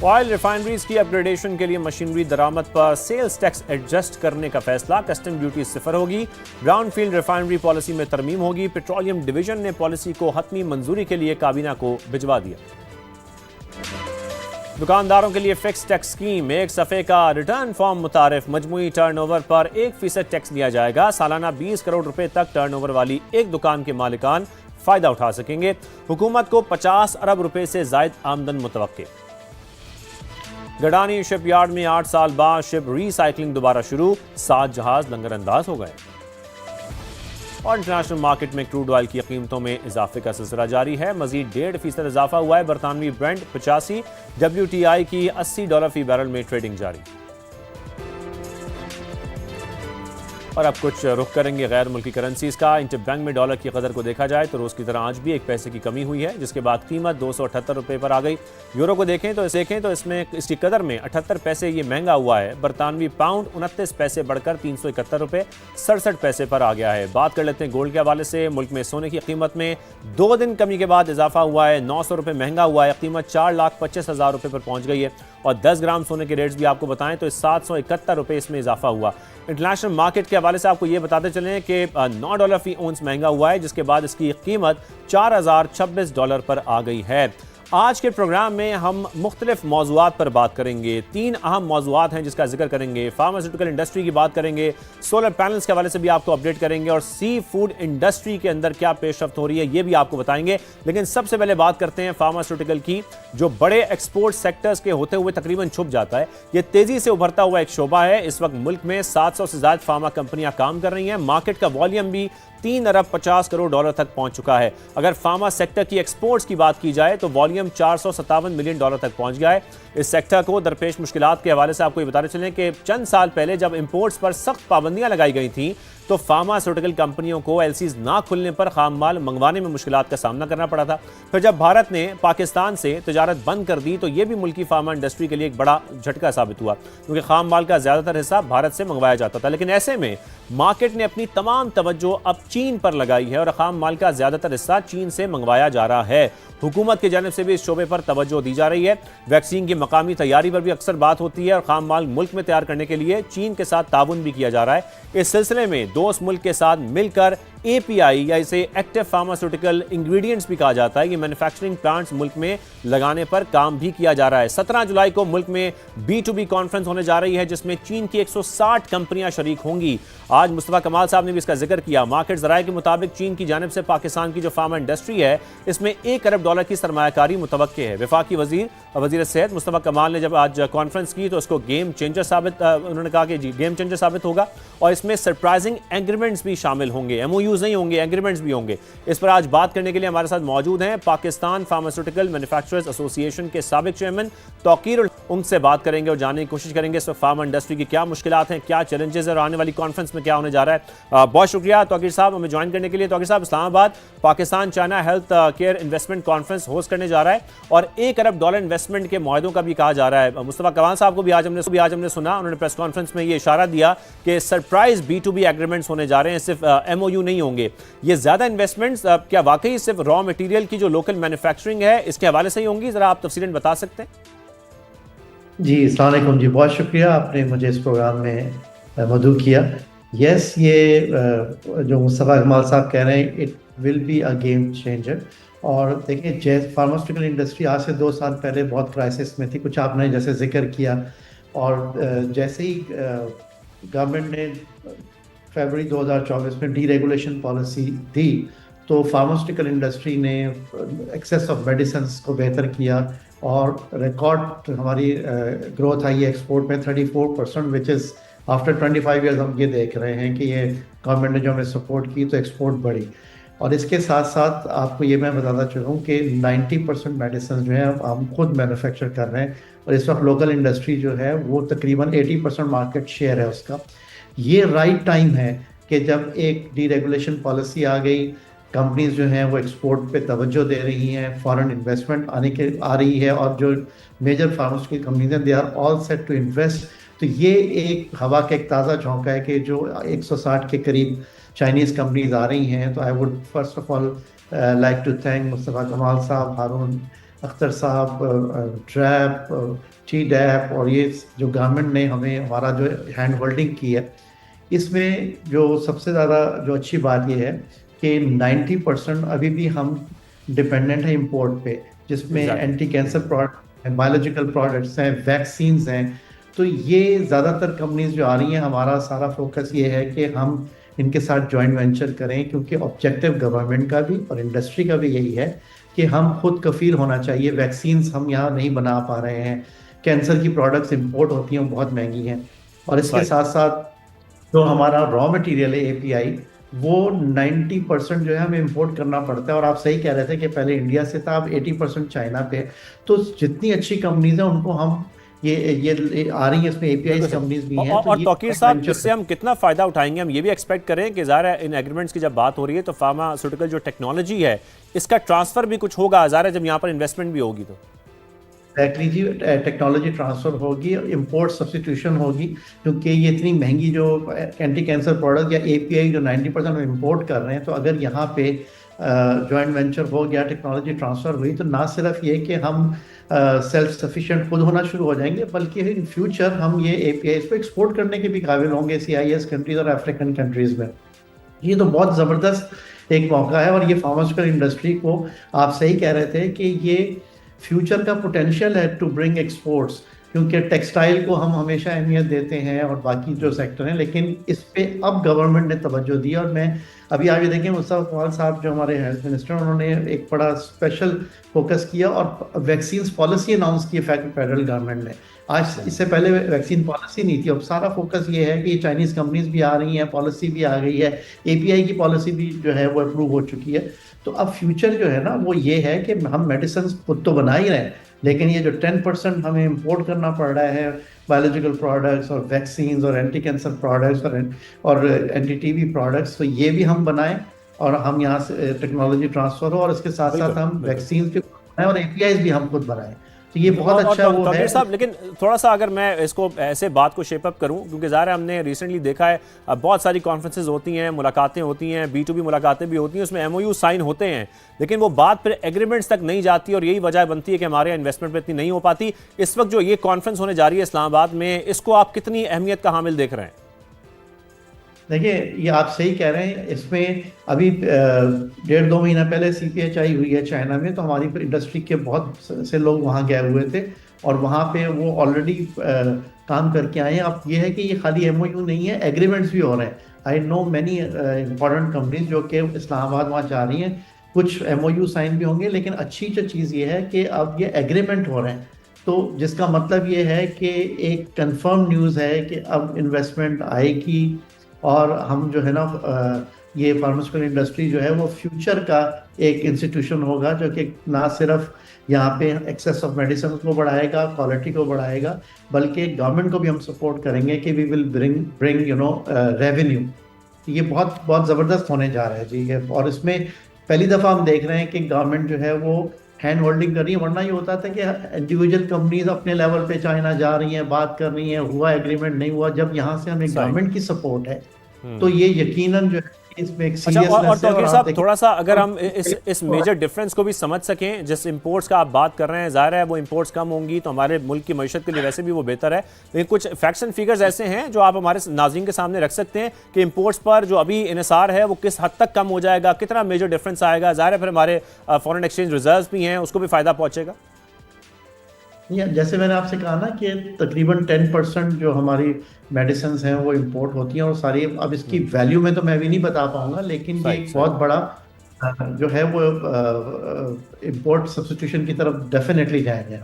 Oil refineries की upgradation के लिए मशीनरी दरामद पर सेल्स टैक्स एडजस्ट करने का फैसला। कस्टम ड्यूटी सिफर होगी। ब्राउनफील्ड रिफाइनरी पॉलिसी में तरमीम होगी। पेट्रोलियम डिवीजन ने पॉलिसी को हतमी मंजूरी के लिए काबीना को भिजवा दिया। दुकानदारों के लिए फिक्स टैक्स स्कीम। एक सफ़े का रिटर्न फॉर्म मुतारिफ। मजमूई टर्नओवर पर 1% टैक्स लिया जाएगा। सालाना 20 करोड़ रुपए तक टर्नओवर वाली एक दुकान के मालिकान फायदा उठा सकेंगे। हुकूमत को 50 अरब रुपए से जायद आमदन मुतवक्के। गडानी शिपयार्ड में 8 साल बाद शिप रीसाइक्लिंग दोबारा शुरू। 7 जहाज लंगरअंदाज हो गए। और इंटरनेशनल मार्केट में क्रूड ऑयल की कीमतों में इजाफे का सिलसिला जारी है। मजीद 1.5% इजाफा हुआ है। बरतानवी ब्रेंट 85, WTI की $80 फी बैरल में ट्रेडिंग जारी। और अब कुछ रुख करेंगे गैर मुल्की करेंसीज का। इंटरबैंक में डॉलर की कदर को देखा जाए तो रोज की तरह आज भी 1 पैसे की कमी हुई है, जिसके बाद कीमत 278 रुपए पर आ गई। यूरो को देखें तो इसमें इसकी कदर में 78 पैसे ये महंगा हुआ है। बरतानवी पाउंड 29 पैसे बढ़कर 371 रुपए 67 पैसे पर आ गया है। बात कर लेते हैं गोल्ड के हवाले से। मुल्क में सोने की कीमत में 2 दिन कमी के बाद इजाफा हुआ है। 900 रुपए महंगा हुआ है। कीमत 4,25,000 रुपए पर पहुंच गई है। और 10 ग्राम सोने के रेट्स भी आपको बताएं तो 771 रुपए इसमें इजाफा हुआ। इंटरनेशनल मार्केट के हवाले से आपको ये बताते चलें कि $9 फी ओंस महंगा हुआ है, जिसके बाद इसकी कीमत $4,026 पर आ गई है। आज के प्रोग्राम में हम मुख्तलिफ मौज़ूआत पर बात करेंगे। 3 अहम मौज़ूआत हैं जिसका जिक्र करेंगे। फार्मास्यूटिकल इंडस्ट्री की बात करेंगे, सोलर पैनल्स के हवाले से भी आपको अपडेट करेंगे, और सी फूड इंडस्ट्री के अंदर क्या पेशरफ्त हो रही है ये भी आपको बताएंगे। लेकिन सबसे पहले बात करते हैं फार्मास्यूटिकल की, जो बड़े एक्सपोर्ट सेक्टर्स के होते हुए तकरीबन छुप जाता है। ये तेजी से उभरता हुआ एक शोबा है। इस वक्त मुल्क में 700 से ज्यादा फार्मा कंपनियां काम कर रही हैं। मार्केट का वॉल्यूम भी 3 अरब 50 करोड़ डॉलर तक पहुंच चुका है। अगर फार्मा सेक्टर की एक्सपोर्ट्स की बात की जाए तो वॉल्यूम $457 मिलियन तक पहुंच गया है। इस सेक्टर को दरपेश मुश्किलात के हवाले से आपको ये बताते चलें कि चंद साल पहले जब इंपोर्ट्स पर सख्त पाबंदियां लगाई गई थी तो फार्मास्यूटिकल कंपनियों को एलसीज ना खुलने पर खाम माल मंगवाने में मुश्किलात का सामना करना पड़ा था। फिर जब भारत ने पाकिस्तान से तजारत बंद कर दी तो यह भी मुल्की फार्मा इंडस्ट्री के लिए एक बड़ा झटका साबित हुआ, क्योंकि खाम माल का ज्यादातर हिस्सा भारत से मंगवाया जाता था। लेकिन ऐसे में मार्केट ने अपनी तमाम तवज्जो अब चीन पर लगाई है और खाम माल का ज्यादातर हिस्सा चीन से मंगवाया जा रहा है। हुकूमत की जानिब से भी इस शोबे पर तवज्जो दी जा रही है। वैक्सीन की मकामी तैयारी पर भी अक्सर बात होती है और खाम माल मुल्क में तैयार करने के लिए चीन के साथ ताउन भी किया जा रहा है। इस सिलसिले में दोस्त मुल्क के साथ मिलकर एपीआई या इसे एक्टिव फार्मास्यूटिकल इंग्रेडिएंट्स भी कहा जाता है, ये मैन्युफैक्चरिंग प्लांट्स मुल्क में लगाने पर काम भी किया जा रहा है। 17 जुलाई को मुल्क में B2B कॉन्फ्रेंस होने जा रही है, जिसमें चीन की 160 कंपनियां शरीक होंगी। आज मुस्तफा कमाल साहब ने भी इसका जिक्र किया। मार्केट ज़राए के मुताबिक चीन की जानिब से पाकिस्तान की जो फार्मा इंडस्ट्री है इसमें $1 अरब की सरमायाकारी मुतवक्के है। वफाकी वजीर सेहत मुस्तफा कमाल ने जब आज कॉन्फ्रेंस की तो उसको गेम चेंजर साबित, उन्होंने कहा कि गेम चेंजर साबित होगा और इसमें सरप्राइजिंग एग्रीमेंट्स भी शामिल होंगे। MOUs नहीं होंगे, एग्रीमेंट्स भी होंगे। इस पर आज बात करने के लिए हमारे साथ मौजूद हैं पाकिस्तान फार्मास्यूटिकल मैन्युफैक्चरर्स एसोसिएशन के साबिक चेयरमैन तौकीर। उनसे बात करेंगे और जानने की कोशिश करेंगे इस वक्त फार्मा इंडस्ट्री की क्या मुश्किलात हैं, क्या चैलेंजेस है और आने वाली कॉन्फ्रेंस में क्या होने जा रहा है। बहुत शुक्रिया तौकीर साहब हमें ज्वाइन करने के लिए। तौकीर साहब, Islamabad Pakistan China health care investment conference host करने जा रहा है और $1 अरब इन्वेस्टमेंट के मुआहदों का भी कहा जा रहा है। मुस्तफा कमाल साहब को भी आज हमने सुना, उन्होंने प्रेस कॉन्फ्रेंस में ये इशारा दिया कि सरप्राइज B2B एग्रीमेंट्स होने जा रहे हैं, सिर्फ MOU नहीं होंगे। ये ज्यादा इन्वेस्टमेंट्स क्या वाकई सिर्फ रॉ मटेरियल की जो लोकल मैन्युफैक्चरिंग है इसके हवाले से ही होंगी? जरा आप तफसीलन बता सकते हैं? जी, अस्सलाम वालेकुम जी, बहुत शुक्रिया आपने मुझे इस प्रोग्राम में मदऊ किया। यस, ये जो मुस्तफा कमाल साहब कह रहे हैं, it will be a game changer. और देखिए, जैसे फार्मास्यूटिकल इंडस्ट्री आज से 2 साल पहले बहुत क्राइसिस में थी, कुछ आपने जैसे जिक्र किया, और जैसे ही गवर्नमेंट ने फरवरी 2024 में डीरेगुलेशन पॉलिसी दी तो फार्मास्यूटिकल इंडस्ट्री ने एक्सेस ऑफ मेडिसिन को बेहतर किया और रिकॉर्ड हमारी ग्रोथ आई है एक्सपोर्ट में 34%, विच इज़ आफ्टर 25 ईयर्स हम ये देख रहे हैं कि ये गवर्नमेंट ने जो हमें सपोर्ट की तो एक्सपोर्ट बढ़ी। और इसके साथ साथ आपको ये मैं बताना चाहूँ कि 90% मेडिसिन जो है हम खुद मैन्युफैक्चर कर रहे हैं और इस वक्त लोकल इंडस्ट्री जो है वो तकरीबन 80% मार्केट शेयर है उसका। ये राइट टाइम है कि जब एक डीरेगुलेशन पॉलिसी आ गई, कंपनीज जो हैं वो एक्सपोर्ट पे तवज्जो दे रही हैं, फॉरेन इन्वेस्टमेंट आ रही है और जो मेजर फार्मास्यूटिकल कंपनीज हैं they are all set to invest. तो ये एक हवा का एक ताज़ा झोंका है कि जो 160 के करीब चाइनीज़ कंपनीज आ रही हैं। तो I would first of all like to thank Mustafa Kamal साहब, हारून अख्तर साहब, ट्रैप, टी डैप, और ये जो गवर्नमेंट ने हमें हमारा जो हैंड होल्डिंग की है, इसमें जो सबसे ज़्यादा जो अच्छी बात यह है कि 90% अभी भी हम डिपेंडेंट है इंपोर्ट पे, जिसमें एग्जैक्टली। एंटी कैंसर प्रोडक्ट हैं, बायोलॉजिकल प्रोडक्ट्स हैं, वैक्सीन्स हैं। तो ये ज़्यादातर कंपनीज जो आ रही हैं, हमारा सारा फोकस ये है कि हम इनके साथ जॉइंट वेंचर करें, क्योंकि ऑब्जेक्टिव गवर्नमेंट का भी और इंडस्ट्री का भी यही है कि हम खुद कफील होना चाहिए। वैक्सीन्स हम यहाँ नहीं बना पा रहे हैं, कैंसर की प्रोडक्ट्स इंपोर्ट होती हैं, वो बहुत महंगी हैं। और इसके राइट। साथ साथ जो हमारा रॉ मटेरियल है एपीआई, वो 90% जो है हमें इंपोर्ट करना पड़ता है। और आप सही कह रहे थे कि पहले इंडिया से था, अब 80% चाइना पे है। तो जितनी अच्छी कंपनीज हैं उनको हम ये आ रही है, इसमें एपीआई बिल्कुल सही। कंपनीज भी हैं, तो और ये तौकीर जॉइंट साहब, वेंचर। इससे हम कितना फ़ायदा उठाएंगे? हम ये भी एक्सपेक्ट करें कि ज़ाहिर है इन एग्रीमेंट्स की जब बात हो रही है तो फार्मास्यूटिकल जो टेक्नोलॉजी है इसका ट्रांसफ़र भी कुछ होगा, ज़ाहिर है जब यहाँ पर इन्वेस्टमेंट भी होगी तो। एग्जैक्टली जी, टेक्नोलॉजी ट्रांसफर होगी, इंपोर्ट सब्सटीट्यूशन होगी, क्योंकि ये इतनी महंगी जो एंटी कैंसर प्रोडक्ट या एपीआई जो 90% हम इंपोर्ट कर रहे हैं, तो अगर यहाँ पे जॉइंट वेंचर हो गया, टेक्नोलॉजी ट्रांसफर हुई, तो ना सिर्फ ये कि हम सेल्फ सफिशिएंट खुद होना शुरू हो जाएंगे, बल्कि इन फ्यूचर हम ये एपीआई को एक्सपोर्ट करने के भी काबिल होंगे सीआईएस कंट्रीज और अफ्रीकन कंट्रीज में। ये तो बहुत ज़बरदस्त एक मौका है। और ये फार्मास्यूटिकल इंडस्ट्री को, आप सही कह रहे थे कि ये फ्यूचर का पोटेंशियल है टू ब्रिंग एक्सपोर्ट्स, क्योंकि टेक्सटाइल को हम हमेशा अहमियत देते हैं और बाकी जो सेक्टर हैं, लेकिन इस पे अब गवर्नमेंट ने तवज्जो दी। और मैं अभी आगे देखें, मुस्तफा कमाल साहब जो हमारे हेल्थ मिनिस्टर, उन्होंने एक बड़ा स्पेशल फोकस किया और वैक्सीन पॉलिसी अनाउंस की फेडरल गवर्नमेंट ने। आज इससे पहले वैक्सीन पॉलिसी नहीं थी। अब सारा फोकस ये है कि चाइनीज कंपनीज भी आ रही हैं, पॉलिसी भी आ गई है, एपीआई की पॉलिसी भी जो है वो अप्रूव हो चुकी है। तो अब फ्यूचर जो है ना, वो ये है कि हम मेडिसिन खुद तो बना ही रहे हैं, लेकिन ये जो 10% हमें इंपोर्ट करना पड़ रहा है, बायोलॉजिकल प्रोडक्ट्स और वैक्सीन्स और एंटी कैंसर प्रोडक्ट्स और एंटी टीबी प्रोडक्ट्स, तो ये भी हम बनाएं और हम यहाँ से टेक्नोलॉजी ट्रांसफर हो, और इसके साथ बिल्कुल साथ हम बिल्कुल। वैक्सीन भी बनाएं और एपीआई भी हम खुद बनाएं। तो ये बहुत और अच्छा वो है। तौकीर साहब, लेकिन थोड़ा सा अगर मैं इसको ऐसे बात को शेप अप करूं, क्योंकि ज़ाहिर है हमने रिसेंटली देखा है बहुत सारी कॉन्फ्रेंसेज होती हैं, मुलाकातें होती हैं, B2B मुलाकातें भी होती हैं, उसमें MOU साइन होते हैं, लेकिन वो बात फिर एग्रीमेंट्स तक नहीं जाती और यही वजह बनती है कि हमारे यहाँ इन्वेस्टमेंट पर इतनी नहीं हो पाती। इस वक्त जो ये कॉन्फ्रेंस होने जा रही है इस्लामाबाद में, इसको आप कितनी अहमियत का हामिल देख रहे हैं? देखिए, ये आप सही कह रहे हैं। इसमें अभी 1.5-2 महीना पहले CPHI हुई है चाइना में, तो हमारी इंडस्ट्री के बहुत से लोग वहाँ गए हुए थे और वहाँ पे वो ऑलरेडी काम करके आए हैं। अब ये है कि ये खाली MOU नहीं है, एग्रीमेंट्स भी हो रहे हैं। I know many important companies जो कि इस्लामाबाद वहाँ जा रही हैं, कुछ MOU साइन भी होंगे, लेकिन अच्छी जो चीज़ ये है कि अब ये एग्रीमेंट हो रहे हैं। तो जिसका मतलब ये है कि एक कंफर्म न्यूज़ है कि अब इन्वेस्टमेंट आएगी और हम जो है ना, ये फार्मास्यूटिकल इंडस्ट्री जो है वो फ्यूचर का एक इंस्टीट्यूशन होगा, जो कि ना सिर्फ यहाँ पे एक्सेस ऑफ मेडिसिन को बढ़ाएगा, क्वालिटी को बढ़ाएगा, बल्कि गवर्नमेंट को भी हम सपोर्ट करेंगे कि वी विल ब्रिंग रेवेन्यू। ये बहुत बहुत ज़बरदस्त होने जा रहा है जी ये। और इसमें पहली दफ़ा हम देख रहे हैं कि गवर्नमेंट जो है वो हैंड होल्डिंग कर रही है। वरना ये होता था कि इंडिविजुअल कंपनीज अपने लेवल पे चाइना जा रही हैं, बात कर रही हैं, हुआ एग्रीमेंट नहीं हुआ। जब यहाँ से हमें गवर्नमेंट की सपोर्ट है, तो ये यकीनन जो है इसमें एक अच्छा, और सीरियसनेस है। और तौकीर आप साहब, देखिए, थोड़ा सा अगर हम इस मेजर डिफरेंस को भी समझ सकें, जिस इंपोर्ट्स का आप बात कर रहे हैं, ज़ाहिर है वो इंपोर्ट्स कम होंगी तो हमारे मुल्क की मईशत के लिए वैसे भी वो बेहतर है, लेकिन कुछ फैक्ट्स एंड फिगर्स ऐसे हैं जो आप हमारे नाज़रीन के सामने रख सकते हैं कि इंपोर्ट्स पर जो अभी इन्हिसार है वो किस हद तक कम हो जाएगा, कितना मेजर डिफरेंस आएगा? ज़ाहिर है फिर हमारे फॉरेन एक्सचेंज रिजर्व भी हैं, उसको भी फ़ायदा पहुँचेगा। जैसे मैंने आपसे कहा ना कि तकरीबन 10% जो हमारी मेडिसिन हैं वो इंपोर्ट होती हैं, और सारी अब इसकी वैल्यू में तो मैं भी नहीं बता पाऊंगा, लेकिन ये सही एक सही। बहुत बड़ा जो है वो इंपोर्ट सब्स्टिट्यूशन की तरफ डेफिनेटली जाएंगे।